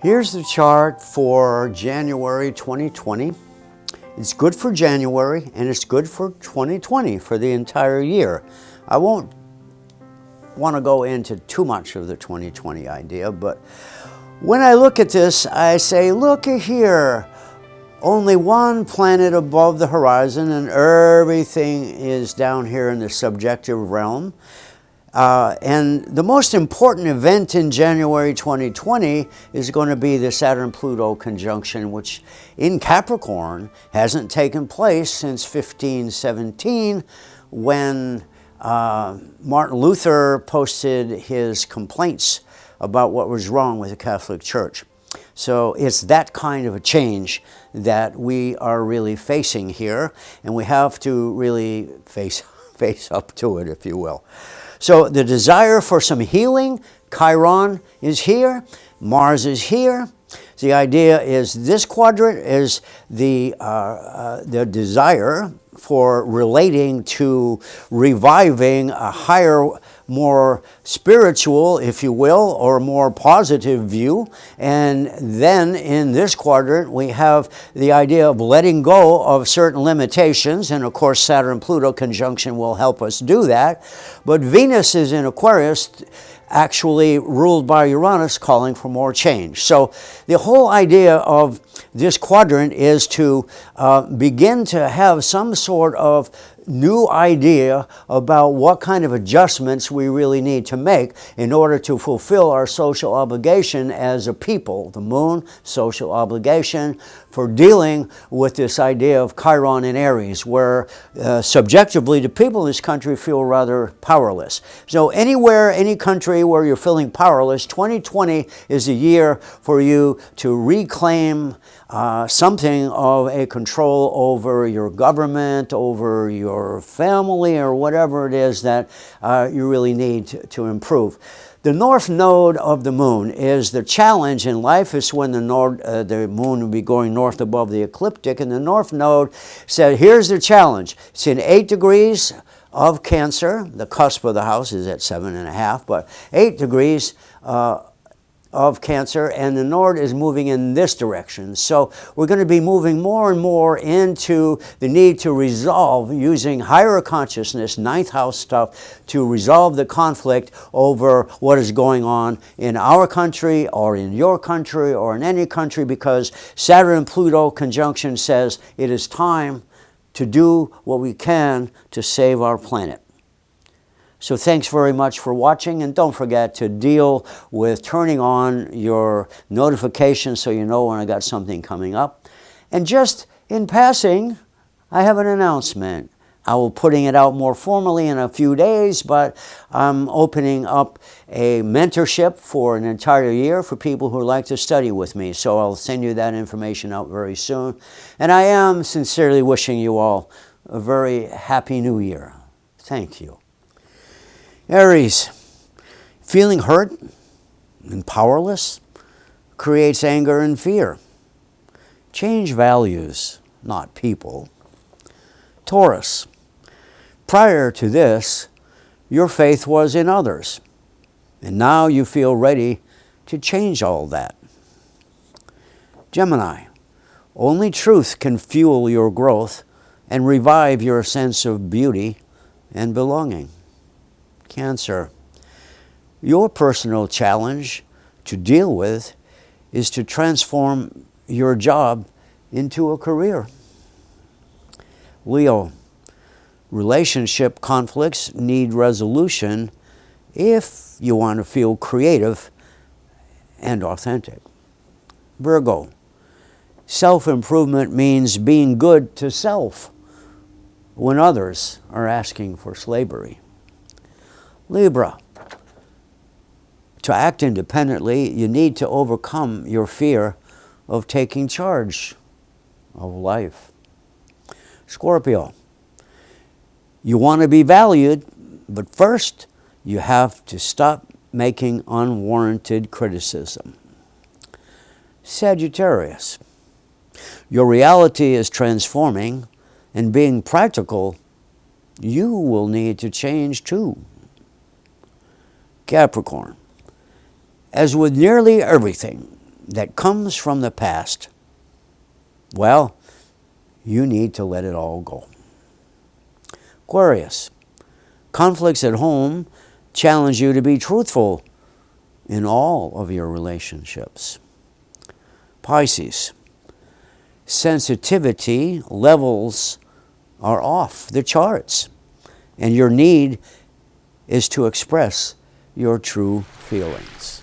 Here's the chart for January 2020. It's good for January and it's good for 2020 for the entire year. I won't want to go into too much of the 2020 idea, but when I look at this, I say, look here, only one planet above the horizon and everything is down here in the subjective realm. And the most important event in January 2020 is going to be the Saturn-Pluto conjunction, which in Capricorn hasn't taken place since 1517 when Martin Luther posted his complaints about what was wrong with the Catholic Church. So it's that kind of a change that we are really facing here, and we have to really face up to it, if you will. So the desire for some healing, Chiron is here, Mars is here. The idea is this quadrant is the desire for relating to reviving a higher, more spiritual, if you will, or more positive view. And then in this quadrant, we have the idea of letting go of certain limitations. And of course, Saturn-Pluto conjunction will help us do that. But Venus is in Aquarius, actually ruled by Uranus, calling for more change. So the whole idea of this quadrant is to begin to have some sort of new idea about what kind of adjustments we really need to make in order to fulfill our social obligation as a people. The moon, social obligation for dealing with this idea of Chiron in Aries, where subjectively the people in this country feel rather powerless. So anywhere, any country where you're feeling powerless, 2020 is a year for you to reclaim something of a control over your government, over your family, or whatever it is that you really need to improve. The north node of the moon is the challenge in life. It's when the moon will be going north above the ecliptic, and the north node said, here's the challenge. It's in 8 degrees of Cancer. The cusp of the house is at 7.5, but 8 degrees of Cancer, and the Nord is moving in this direction. So we're going to be moving more and more into the need to resolve, using higher consciousness, ninth house stuff, to resolve the conflict over what is going on in our country or in your country or in any country, because Saturn and Pluto conjunction says it is time to do what we can to save our planet. So thanks very much for watching, and don't forget to deal with turning on your notifications so you know when I got something coming up. And just in passing, I have an announcement. I will be putting it out more formally in a few days, but I'm opening up a mentorship for an entire year for people who like to study with me. So I'll send you that information out very soon. And I am sincerely wishing you all a very happy new year. Thank you. Aries, feeling hurt and powerless creates anger and fear. Change values, not people. Taurus, prior to this, your faith was in others, and now you feel ready to change all that. Gemini, only truth can fuel your growth and revive your sense of beauty and belonging. Cancer, your personal challenge to deal with is to transform your job into a career. Leo, relationship conflicts need resolution if you want to feel creative and authentic. Virgo, self-improvement means being good to self when others are asking for slavery. Libra, to act independently, you need to overcome your fear of taking charge of life. Scorpio, you want to be valued, but first you have to stop making unwarranted criticism. Sagittarius, Your reality is transforming, and being practical, you will need to change too. Capricorn. As with nearly everything that comes from the past, well, you need to let it all go. Aquarius. Conflicts at home challenge you to be truthful in all of your relationships. Pisces. Sensitivity levels are off the charts, and your need is to express your true feelings.